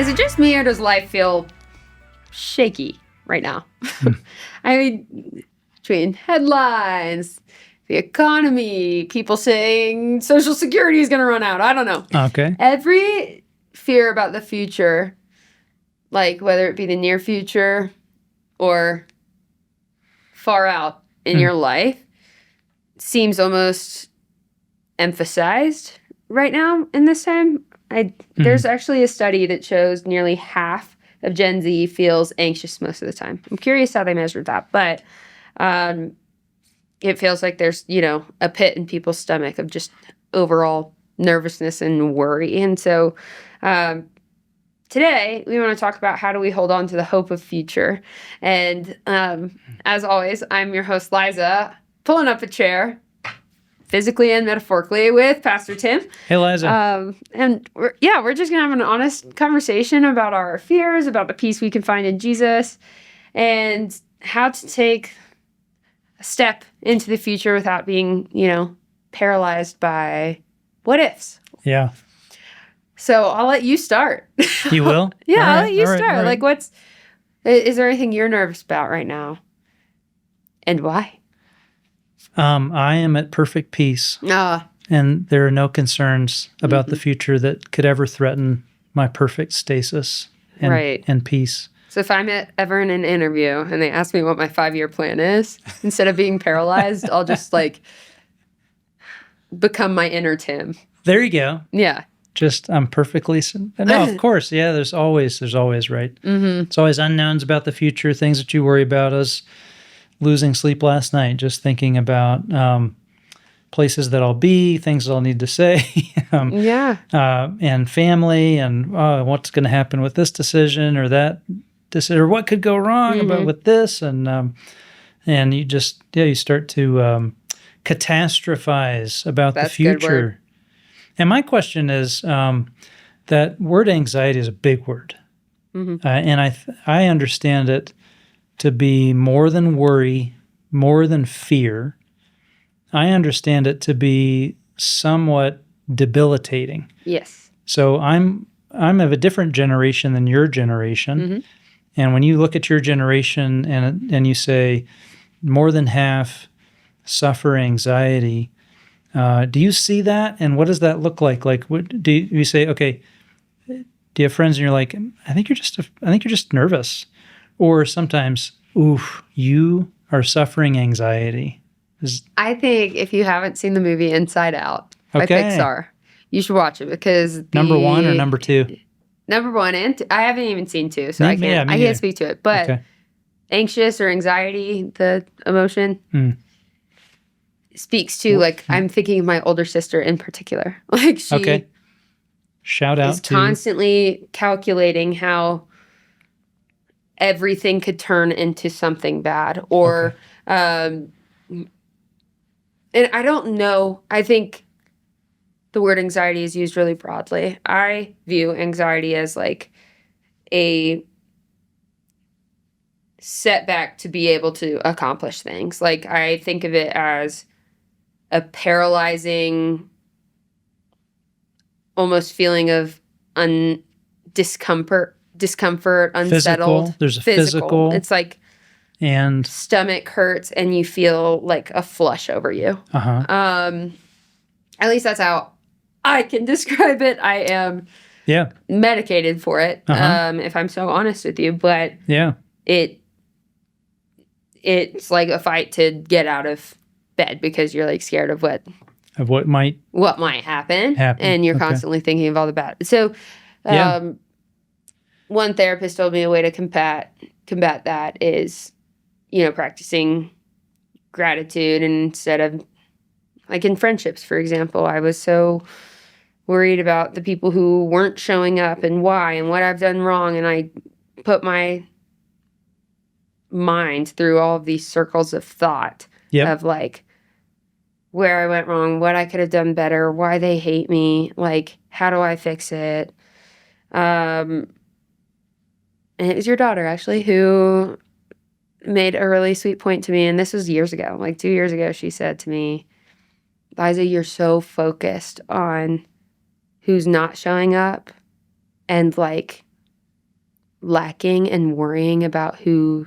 Is it just me or does life feel shaky right now? I mean, between headlines, the economy, people saying Social Security is going to run out. I don't know. Okay. Every fear about the future, like whether it be the near future or far out in your life, seems almost emphasized right now in this time. There's actually a study that shows nearly half of Gen Z feels anxious most of the time. I'm curious how they measured that, but it feels like there's, a pit in people's stomach of just overall nervousness and worry. And so today we want to talk about how do we hold on to the hope of future. And as always, I'm your host, Liza, pulling up a chair, physically and metaphorically, with Pastor Tim. Hey, Liza. And we're just going to have an honest conversation about our fears, about the peace we can find in Jesus, and how to take a step into the future without being, paralyzed by what-ifs. Yeah. So I'll let you start. You will? Yeah, I'll let you start. All right. Like, is there anything you're nervous about right now? And why? I am at perfect peace. And there are no concerns about the future that could ever threaten my perfect stasis and peace. So if I'm ever in an interview and they ask me what my 5-year plan is, instead of being paralyzed, I'll just become my inner Tim. There you go. Yeah. I'm perfectly. No, of course. Yeah, there's always, right? Mm-hmm. It's always unknowns about the future, things that you worry about. As losing sleep last night, just thinking about places that I'll be, things that I'll need to say, and family, and what's going to happen with this decision or that decision, or what could go wrong with this, and you just you start to catastrophize about the future. And my question is that word anxiety is a big word, and I understand it to be more than worry, more than fear. I understand it to be somewhat debilitating. Yes. So I'm of a different generation than your generation. And when you look at your generation and you say more than half suffer anxiety, do you see that? And what does that look like? Like, what do you say? Okay, do you have friends and you're like, I think you're just nervous. Or sometimes, you are suffering anxiety. I think if you haven't seen the movie Inside Out by Pixar, you should watch it because number 1 or number 2? Number 1 and I haven't even seen 2, so I can't speak to it. But anxious or anxiety, the emotion, speaks to I'm thinking of my older sister in particular. She shout out is constantly calculating how everything could turn into something bad, or and I don't know. I think the word anxiety is used really broadly. I view anxiety as a setback to be able to accomplish things. I think of it as a paralyzing, almost feeling of discomfort, unsettled. Physical. There's a physical. It's and stomach hurts and you feel like a flush over you. At least that's how I can describe it. I am medicated for it, if I'm so honest with you. But it's like a fight to get out of bed because you're scared of what might happen. And you're constantly thinking of all the bad. So one therapist told me a way to combat that is, practicing gratitude. And instead of, in friendships, for example, I was so worried about the people who weren't showing up and why and what I've done wrong. And I put my mind through all of these circles of thought of where I went wrong, what I could have done better, why they hate me, how do I fix it? And it was your daughter, actually, who made a really sweet point to me. And this was years ago, 2 years ago. She said to me, Liza, you're so focused on who's not showing up and lacking and worrying about who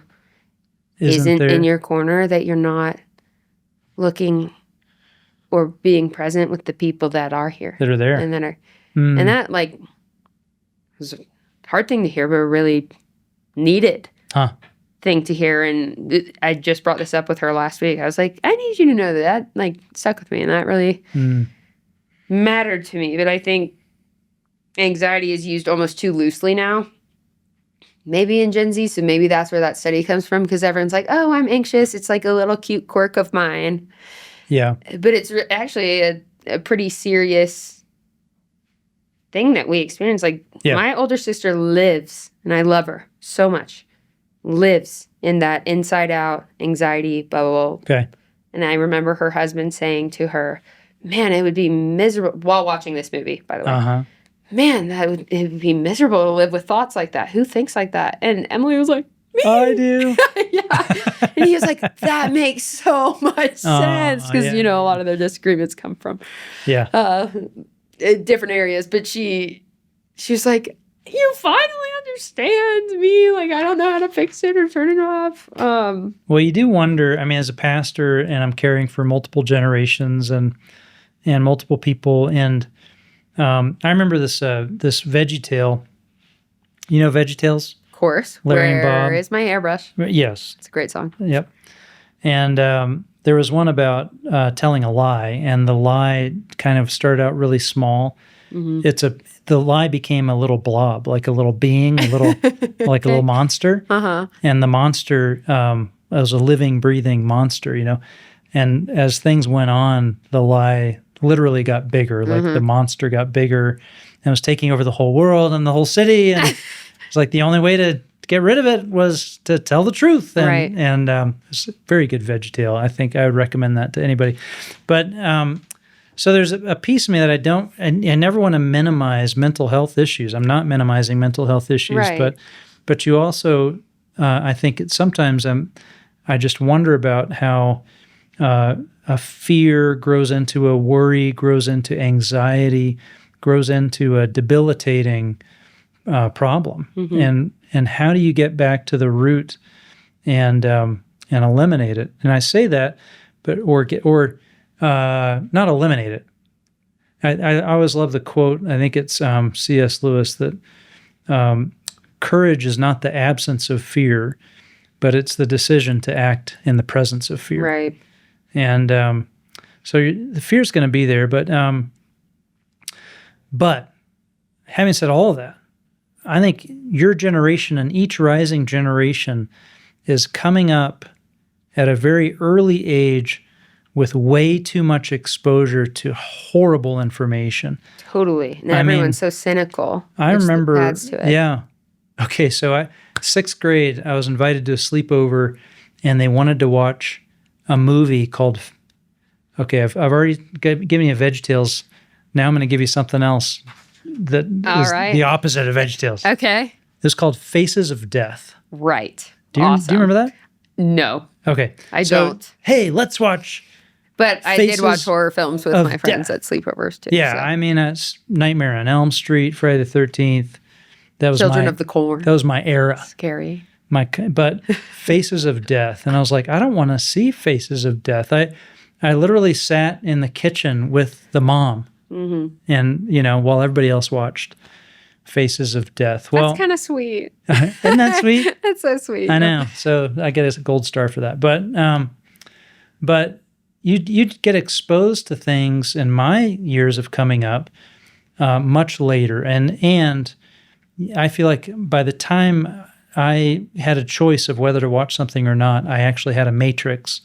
isn't there in your corner, that you're not looking or being present with the people that are here. that are there? And that are, and that like was a hard thing to hear, but a really needed thing to hear. And I just brought this up with her last week. I was like, I need you to know that like stuck with me, and that really mattered to me. But I think anxiety is used almost too loosely now. Maybe in Gen Z, so maybe that's where that study comes from, because everyone's like, oh, I'm anxious. It's like a little cute quirk of mine. Yeah. But it's actually a pretty serious thing that we experience. Like, my older sister lives, and I love her so much, lives in that inside-out anxiety bubble. Okay. And I remember her husband saying to her, man, it would be miserable, while watching this movie, by the way. Man, it would be miserable to live with thoughts like that. Who thinks like that? And Emily was like, me. I do. Yeah. And he was like, that makes so much sense. Because, a lot of their disagreements come from different areas. But she was like, you finally understand me. Like, I don't know how to fix it or turn it off. Well, you do wonder, I mean, as a pastor, and I'm caring for multiple generations and multiple people, and I remember this VeggieTale. You know VeggieTales? Of course. Larry and Bob. Where is my airbrush? Yes. It's a great song. Yep. And there was one about telling a lie, and the lie kind of started out really small. The lie became a little blob, like a little being, like a little monster. And the monster was a living, breathing monster, And as things went on, the lie literally got bigger. Like the monster got bigger and was taking over the whole world and the whole city. And it's like the only way to get rid of it was to tell the truth. And, and it's a very good VeggieTale. I think I would recommend that to anybody. But so there's a piece of me that I never want to minimize mental health issues. I'm not minimizing mental health issues, but you also, I think sometimes I just wonder about how a fear grows into a worry, grows into anxiety, grows into a debilitating problem. And how do you get back to the root and eliminate it? And I say that, but or not eliminate it. I always love the quote. I think it's C.S. Lewis that courage is not the absence of fear, but it's the decision to act in the presence of fear. Right. And so the fear is going to be there. But having said all of that, I think your generation and each rising generation is coming up at a very early age with way too much exposure to horrible information. Totally. And everyone's so cynical. I remember, adds to it. Yeah. Okay, so 6th grade, I was invited to a sleepover, and they wanted to watch a movie called, I've already given you VeggieTales. Now I'm going to give you something else that is the opposite of VeggieTales. Okay. It was called Faces of Death. Right. Do you remember that? No. Okay. I don't. Hey, let's watch. But I did watch horror films with my friends at sleepovers too. Yeah, so. I mean, it's Nightmare on Elm Street, Friday the 13th. That was Children of the Corn. That was my era. Scary. But Faces of Death, and I was like, I don't want to see Faces of Death. I literally sat in the kitchen with the mom, and while everybody else watched Faces of Death. Well, that's kind of sweet. Isn't that sweet? That's so sweet. I know. So I get a gold star for that. But you'd get exposed to things in my years of coming up much later, and I feel like by the time I had a choice of whether to watch something or not, I actually had a matrix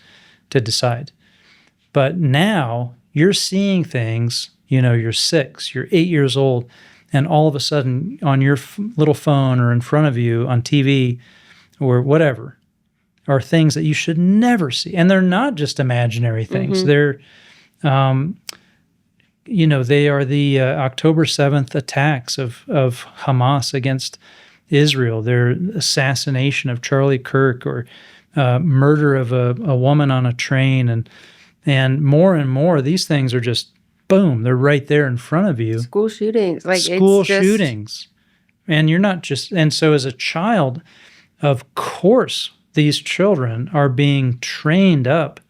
to decide. But now you're seeing things, you're 6, you're 8 years old, and all of a sudden on your little phone or in front of you on TV or whatever are things that you should never see. And they're not just imaginary things. They're, they are the October 7th attacks of Hamas against Israel, their assassination of Charlie Kirk, or murder of a woman on a train, and more, these things are just boom, they're right there in front of you. School shootings, shootings, And you're not just, and so as a child, of course, these children are being trained up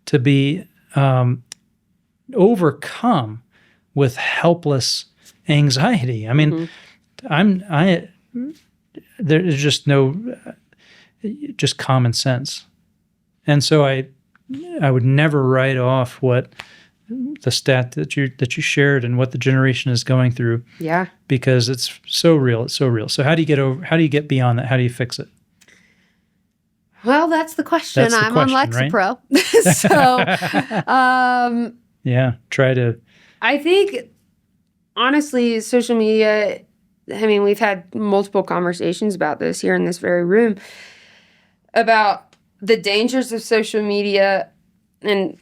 to be overcome with helpless anxiety. I mean, there's just just common sense. And so I would never write off what the stat that you shared and what the generation is going through. Yeah. Because it's so real. It's so real. So how do you get beyond that? How do you fix it? Well, that's the question. I'm on Lexapro. Right? So, yeah, try to. I think, honestly, social media, I mean, we've had multiple conversations about this here in this very room, about the dangers of social media. And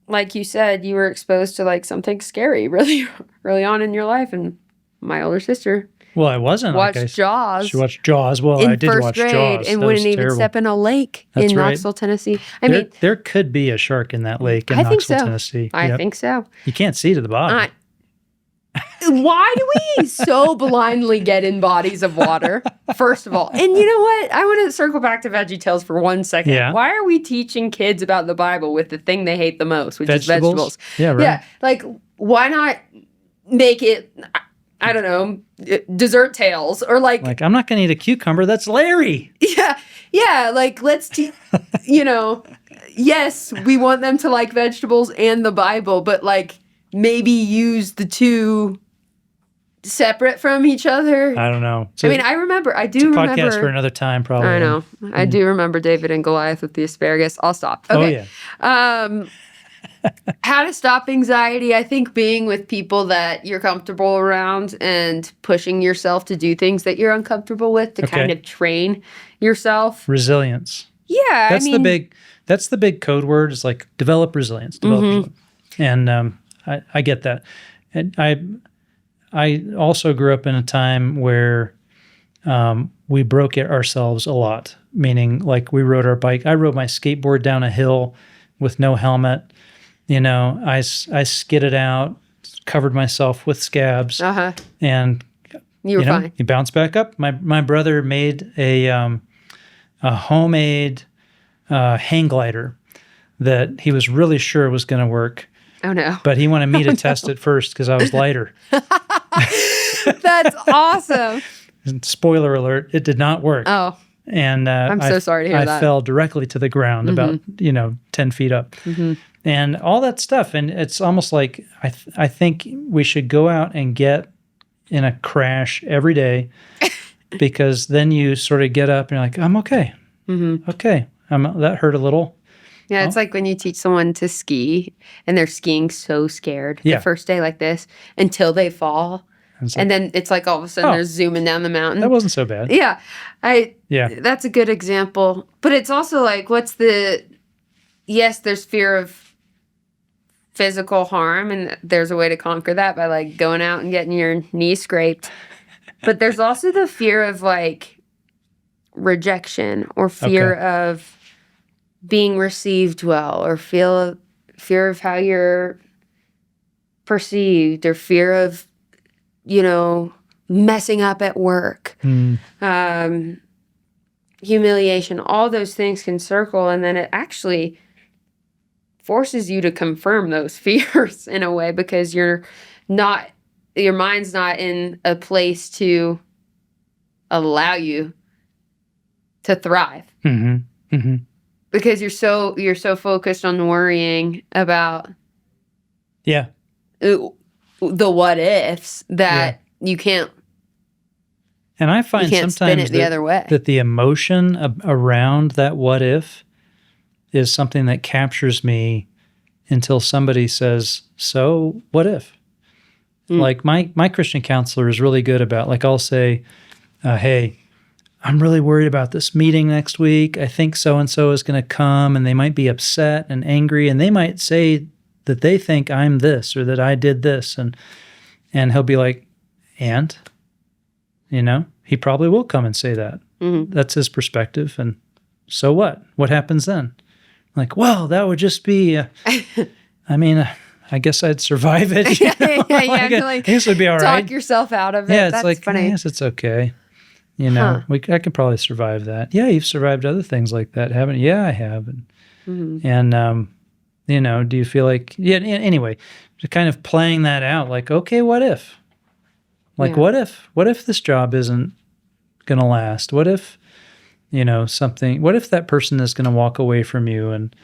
like you said, you were exposed to like something scary really early on in your life. And my older sister Well, I wasn't. watched Jaws. She watched Jaws. Well, I in did first watch grade Jaws. and That wouldn't was even terrible. step in a lake That's in right. Knoxville, Tennessee. I mean, there could be a shark in that lake in I think Knoxville, so. Tennessee. I Yep. think so. You can't see to the bottom. Why do we so blindly get in bodies of water, first of all? And you know what? I want to circle back to VeggieTales for 1 second. Yeah. Why are we teaching kids about the Bible with the thing they hate the most, which is vegetables? Yeah, right. Yeah, like, why not make it, I don't know, dessert tales or like I'm not going to eat a cucumber. That's Larry. yeah, like let's yes, we want them to like vegetables and the Bible, but like maybe use the two separate from each other. I don't know. I mean, I do remember. Podcast for another time, probably. I know. I do remember David and Goliath with the asparagus. I'll stop. Okay. Oh, yeah. How to stop anxiety. I think being with people that you're comfortable around and pushing yourself to do things that you're uncomfortable with to kind of train yourself. Resilience. Yeah. That's the big code word. Is like develop resilience. Resilience. And I get that. And I also grew up in a time where we broke it ourselves a lot, meaning like we rode our bike. I rode my skateboard down a hill with no helmet. You know, I skidded out, covered myself with scabs, and you were fine. You bounced back up. My brother made a homemade hang glider that he was really sure was going to work. Oh no! But he wanted me to test it first because I was lighter. That's awesome. And spoiler alert, it did not work. Oh. And I'm so sorry to hear that. I fell directly to the ground about 10 feet up. And all that stuff. And it's almost like I think we should go out and get in a crash every day because then you sort of get up and you're like, I'm okay. Okay. That hurt a little. Yeah, it's like when you teach someone to ski and they're skiing so scared the first day like this until they fall. And then it's like all of a sudden they're zooming down the mountain. That wasn't so bad. Yeah. Yeah. That's a good example. But it's also like, yes, there's fear of physical harm and there's a way to conquer that by like going out and getting your knee scraped. But there's also the fear of like rejection or fear of being received well or fear of how you're perceived or fear of, messing up at work, humiliation, all those things can circle. And then it actually forces you to confirm those fears in a way because your mind's not in a place to allow you to thrive. Because you're so focused on worrying about the what-ifs that you can't. And I find sometimes spin it the other way. That the emotion around that what if is something that captures me until somebody says, so what if? Like my Christian counselor is really good about, like I'll say, hey, I'm really worried about this meeting next week. I think so-and-so is going to come and they might be upset and angry and they might say that they think I'm this or that I did this. And he'll be like, and, he probably will come and say that. That's his perspective. And so what? What happens then? Like, well, that would just be, I I guess I'd survive it. You know? I guess it'd be all right. talk yourself out of it. Yeah, it's That's like, funny. I guess it's okay. You know, I could probably survive that. Yeah, you've survived other things like that, haven't you? Yeah, I have. And you know, do you feel like, anyway, just kind of playing that out, like, okay, what if? Like, what if this job isn't going to last? What if, you know, what if that person is going to walk away from you, and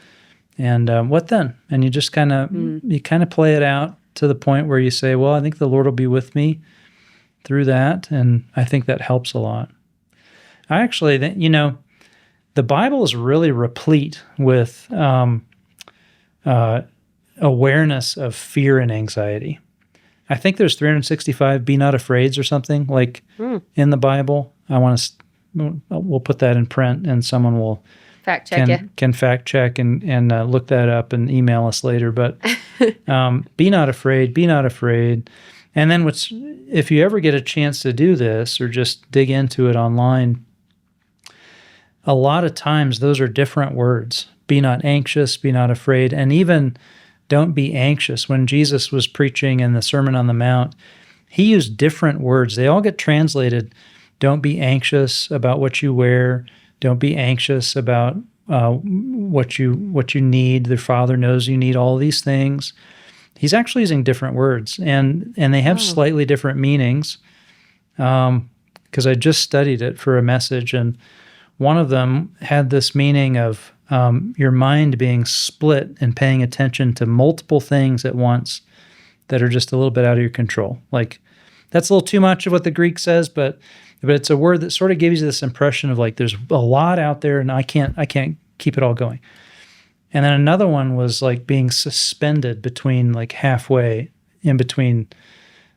what then? And you just kind of, you kind of play it out to the point where you say, well, I think the Lord will be with me through that. And I think that helps a lot. I actually, you know, the Bible is really replete with awareness of fear and anxiety. I think there's 365 be not afraids or something like in the Bible. We'll put that in print, and someone will fact check can fact check and look that up and email us later. But be not afraid, be not afraid. And then if you ever get a chance to do this or just dig into it online, a lot of times those are different words. Be not anxious, be not afraid, and even don't be anxious. When Jesus was preaching in the Sermon on the Mount, he used different words. They all get translated. Don't be anxious about what you wear. Don't be anxious about what you need. The Father knows you need all these things. He's actually using different words, and they have slightly different meanings. Because I just studied it for a message, and one of them had this meaning of your mind being split and paying attention to multiple things at once that are just a little bit out of your control. Like, that's a little too much of what the Greek says, but it's a word that sort of gives you this impression of like there's a lot out there and I can't keep it all going. And then another one was like being suspended between, like, halfway in between,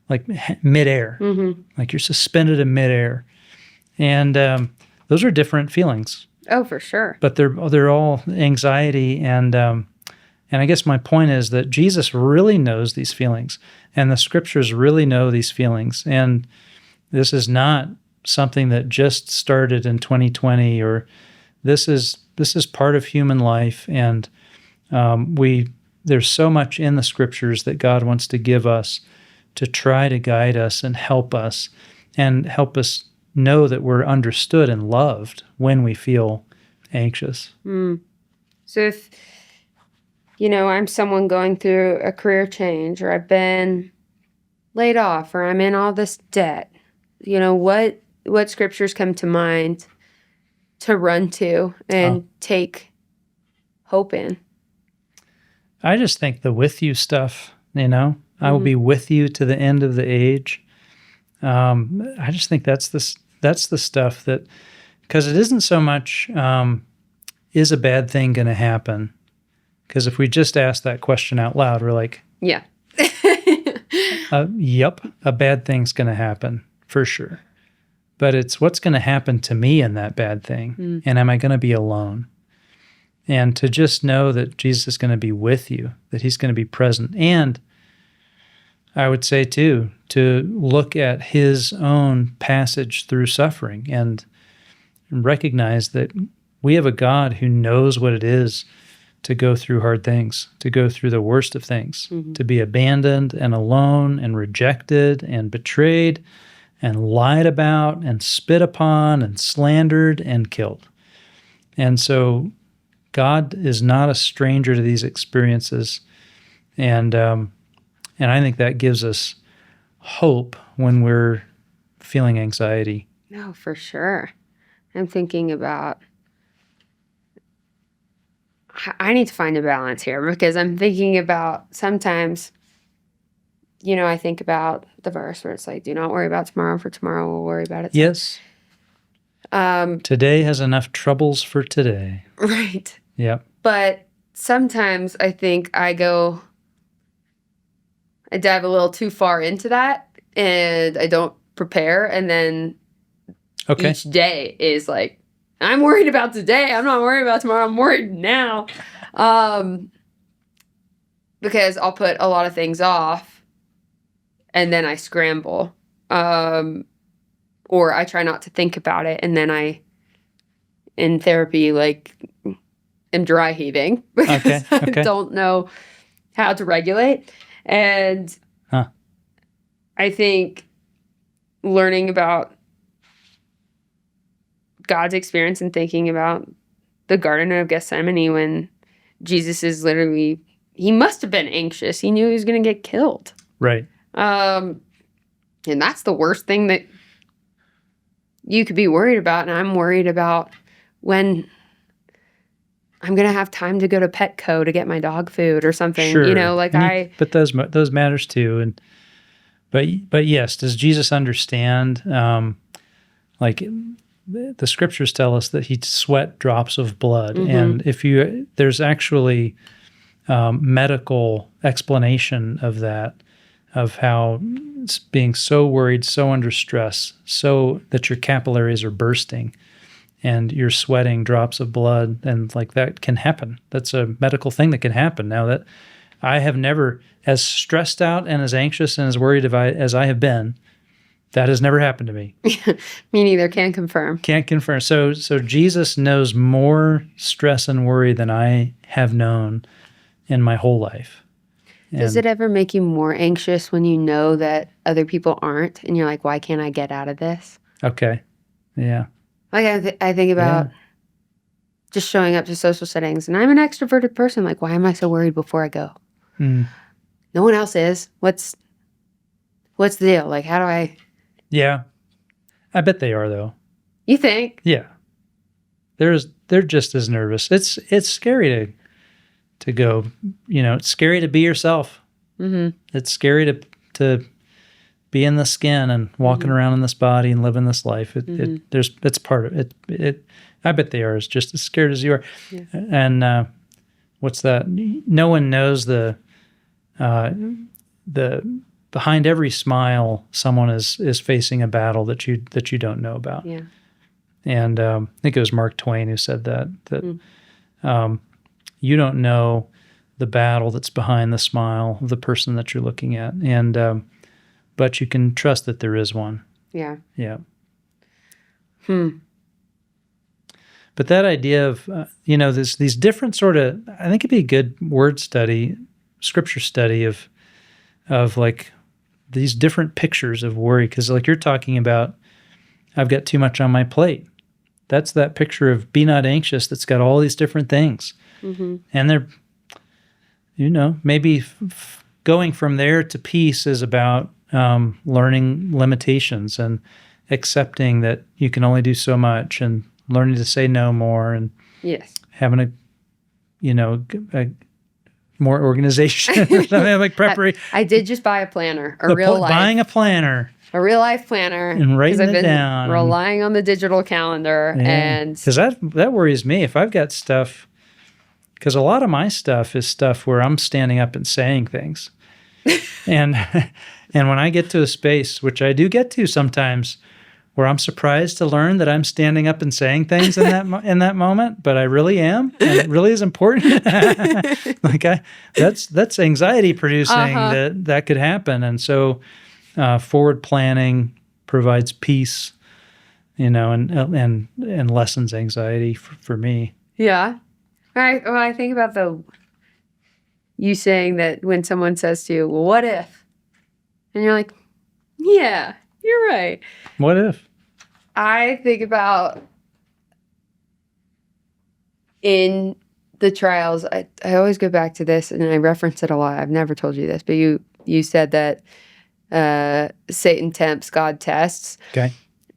like midair. Like you're suspended in midair. And those are different feelings. Oh, for sure. But they're all anxiety, and I guess my point is that Jesus really knows these feelings, and the Scriptures really know these feelings. And this is not something that just started in 2020, or this is part of human life, and there's so much in the Scriptures that God wants to give us to try to guide us and help us know that we're understood and loved when we feel anxious. So if, you know, I'm someone going through a career change, or I've been laid off, or I'm in all this debt, you know, what scriptures come to mind to run to and take hope in? I just think the with you stuff, you know, I will be with you to the end of the age. I just think that's the stuff that, because it isn't so much, is a bad thing going to happen? Because if we just ask that question out loud, we're like, yeah. Yep, a bad thing's going to happen for sure. But it's what's going to happen to me in that bad thing, and am I going to be alone? And to just know that Jesus is going to be with you, that he's going to be present. And I would say, too, to look at his own passage through suffering and recognize that we have a God who knows what it is to go through hard things, to go through the worst of things, to be abandoned and alone and rejected and betrayed and lied about and spit upon and slandered and killed. And so God is not a stranger to these experiences. And I think that gives us hope when we're feeling anxiety. No, for sure. I'm thinking about, I need to find a balance here, because I'm thinking about sometimes, you know, I think about the verse where it's like, do not worry about tomorrow, for tomorrow will worry about itself. Yes. Today has enough troubles for today. Right. Yep. But sometimes I think I dive a little too far into that, and I don't prepare, and then each day is like, I'm worried about today. I'm not worried about tomorrow. I'm worried now. Because I'll put a lot of things off, and then I scramble. Or I try not to think about it, and then I, in therapy, like, am dry heaving because I don't know how to regulate. And I think learning about God's experience and thinking about the Garden of Gethsemane when Jesus is literally, he must have been anxious. He knew he was going to get killed. Right. And that's the worst thing that you could be worried about. And I'm worried about when I'm going to have time to go to Petco to get my dog food or something. Sure. You know, like But those matters too. And but yes, does Jesus understand? Like the scriptures tell us that he sweat drops of blood, and there's actually medical explanation of that, of how being so worried, so under stress, so that your capillaries are bursting and you're sweating drops of blood, and like that can happen. That's a medical thing that can happen. Now, that I have never, as stressed out and as anxious and as worried as I have been, that has never happened to me. Me neither. Can't confirm. Can't confirm. So Jesus knows more stress and worry than I have known in my whole life. Does it ever make you more anxious when you know that other people aren't, and you're like, why can't I get out of this? Okay. Yeah. Like I think about just showing up to social settings, and I'm an extroverted person. Like, why am I so worried before I go? No one else is. What's the deal? Like, how do I? Yeah. I bet they are, though. You think? Yeah. They're just as nervous. It's scary to go. You know, it's scary to be yourself. It's scary to be in the skin and walking around in this body and living this life. It's part of it. I bet they are just as scared as you are. Yeah. And what's that? No one knows the behind every smile, someone is facing a battle that you don't know about. Yeah. And I think it was Mark Twain who said that you don't know the battle that's behind the smile of the person that you're looking at, and but you can trust that there is one. Yeah. Yeah. But that idea of these different sort of, I think it'd be a good word study, scripture study of like these different pictures of worry, because like you're talking about, I've got too much on my plate. That's that picture of be not anxious that's got all these different things. And they're, maybe going from there to peace is about learning limitations and accepting that you can only do so much, and learning to say no more, and having a more organization, like preparation. I did just buy a planner, buying a planner, a real life planner, and writing it down, relying on the digital calendar, and because that worries me if I've got stuff. Because a lot of my stuff is stuff where I'm standing up and saying things, and when I get to a space, which I do get to sometimes, where I'm surprised to learn that I'm standing up and saying things in that moment, but I really am, and it really is important. That's anxiety producing that could happen, and so forward planning provides peace, and lessens anxiety for me. Yeah. I think about you saying that when someone says to you, well, what if? And you're like, yeah, you're right. What if? I think about in the trials, I always go back to this, and I reference it a lot. I've never told you this, but you said that Satan tempts, God tests. Okay.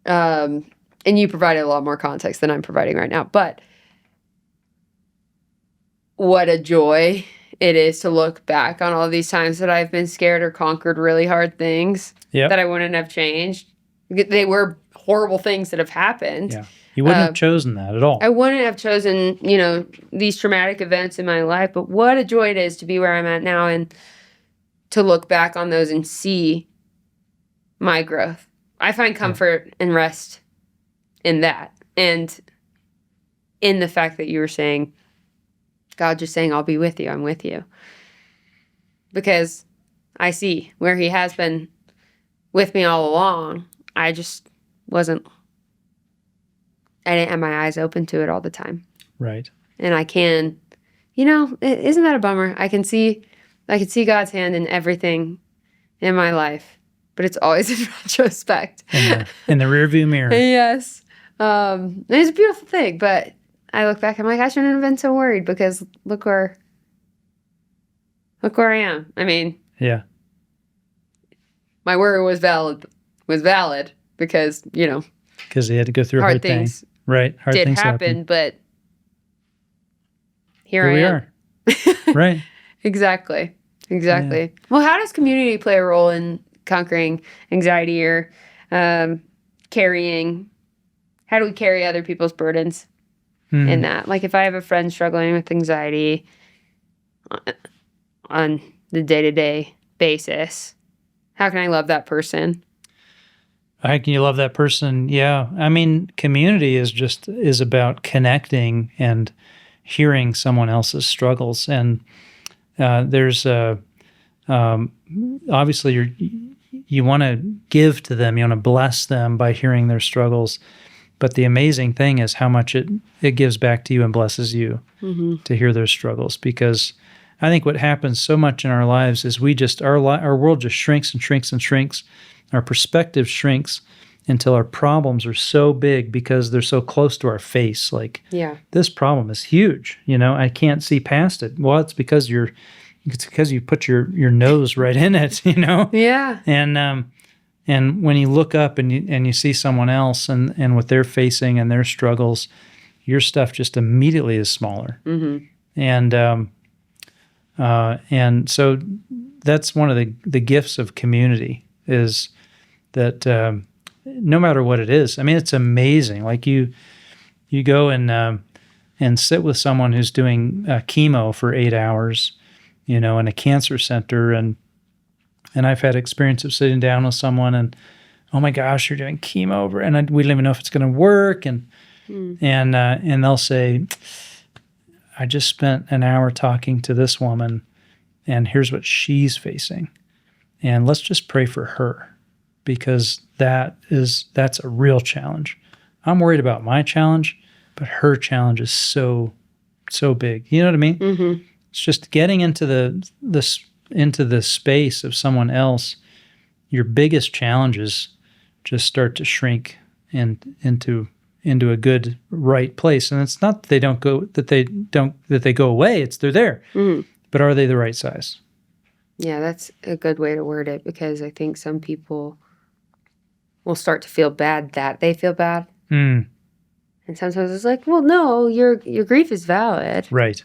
And you provided a lot more context than I'm providing right now. But what a joy it is to look back on all these times that I've been scared or conquered really hard things that I wouldn't have changed. They were horrible things that have happened. Yeah. You wouldn't have chosen that at all. I wouldn't have chosen, these traumatic events in my life, but what a joy it is to be where I'm at now and to look back on those and see my growth. I find comfort and rest in that. And in the fact that you were saying, God just saying, I'll be with you. I'm with you. Because I see where he has been with me all along. I just I didn't have my eyes open to it all the time. Right. And I can, isn't that a bummer? I can see I can see God's hand in everything in my life, but it's always in retrospect. In the rearview mirror. Yes. It's a beautiful thing, but I look back, I'm like, I shouldn't have been so worried because look where I am. I mean, yeah, my worry was valid because, because he had to go through a hard things thing. Right. Hard did things happen, but here I we am. are. Right. Exactly. Yeah. Well, how does community play a role in conquering anxiety or carrying? How do we carry other people's burdens in that? Like if I have a friend struggling with anxiety on the day-to-day basis, how can I love that person? How can you love that person? Yeah. I mean, community is about connecting and hearing someone else's struggles. And there's obviously you want to give to them, you want to bless them by hearing their struggles. But the amazing thing is how much it gives back to you and blesses you to hear their struggles. Because I think what happens so much in our lives is our world just shrinks and shrinks and shrinks. Our perspective shrinks until our problems are so big because they're so close to our face. Like, this problem is huge. I can't see past it. Well, it's because you put your nose right in it. Yeah. And when you look up and you see someone else and what they're facing and their struggles, your stuff just immediately is smaller. And so that's one of the gifts of community is that no matter what it is, I mean, it's amazing. Like you go and sit with someone who's doing chemo for 8 hours, in a cancer center, and I've had experience of sitting down with someone and, oh my gosh, you're doing chemo and we don't even know if it's going to work, and they'll say, I just spent an hour talking to this woman, and here's what she's facing, and let's just pray for her. Because that's a real challenge. I'm worried about my challenge, but her challenge is so big. You know what I mean? Mm-hmm. It's just getting into the space of someone else. Your biggest challenges just start to shrink into a good right place. And it's not that they go away. It's they're there. Mm-hmm. But are they the right size? Yeah, that's a good way to word it, because I think some people will start to feel bad that they feel bad. And sometimes it's like, well, no, your grief is valid. Right.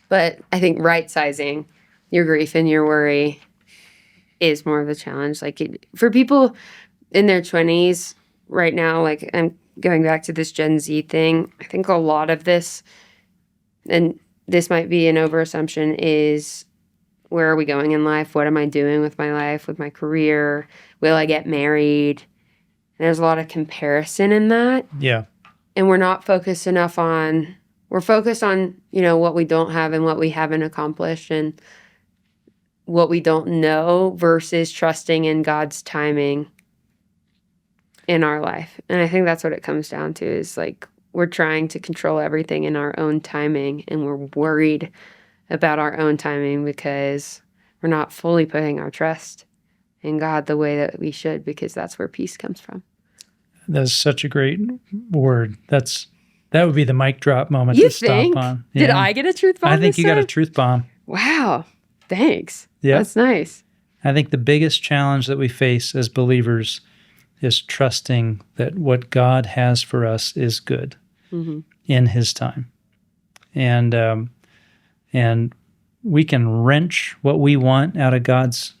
But I think right-sizing your grief and your worry is more of a challenge. Like for people in their 20s right now, like I'm going back to this Gen Z thing, I think a lot of this, and this might be an overassumption, is where are we going in life? What am I doing with my life, with my career? Will I get married? There's a lot of comparison in that. Yeah. And we're not focused enough on, we're focused on, what we don't have and what we haven't accomplished and what we don't know versus trusting in God's timing in our life. And I think that's what it comes down to, is like we're trying to control everything in our own timing, and we're worried about our own timing because we're not fully putting our trust in God the way that we should, because that's where peace comes from. That's such a great word. That would be the mic drop moment to stop on. Yeah. Did I get a truth bomb? I think you got a truth bomb. Wow. Thanks. Yeah. That's nice. I think the biggest challenge that we face as believers is trusting that what God has for us is good in His time. And we can wrench what we want out of God's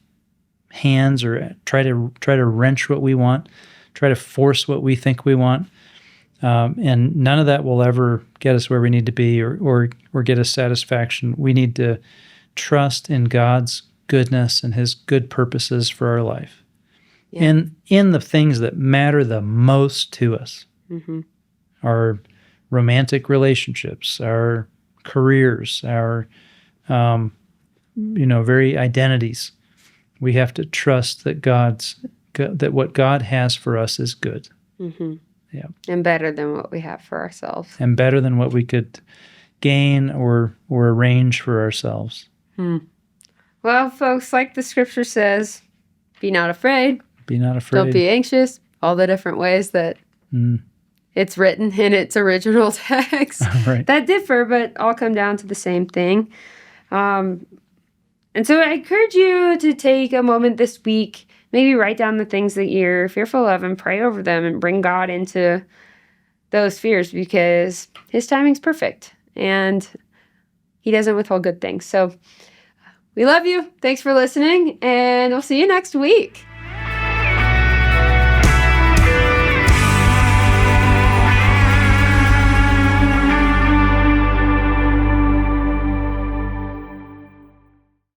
hands, or try to wrench what we want, try to force what we think we want, and none of that will ever get us where we need to be, or get us satisfaction. We need to trust in God's goodness and His good purposes for our life, in the things that matter the most to us, our romantic relationships, our careers, our very identities. We have to trust that that what God has for us is good. Yeah. And better than what we have for ourselves. And better than what we could gain or arrange for ourselves. Well, folks, like the scripture says, be not afraid. Be not afraid. Don't be anxious. All the different ways that it's written in its original text Right. that differ, but all come down to the same thing. And so I encourage you to take a moment this week, maybe write down the things that you're fearful of and pray over them and bring God into those fears, because his timing's perfect and he doesn't withhold good things. So we love you. Thanks for listening, and we'll see you next week.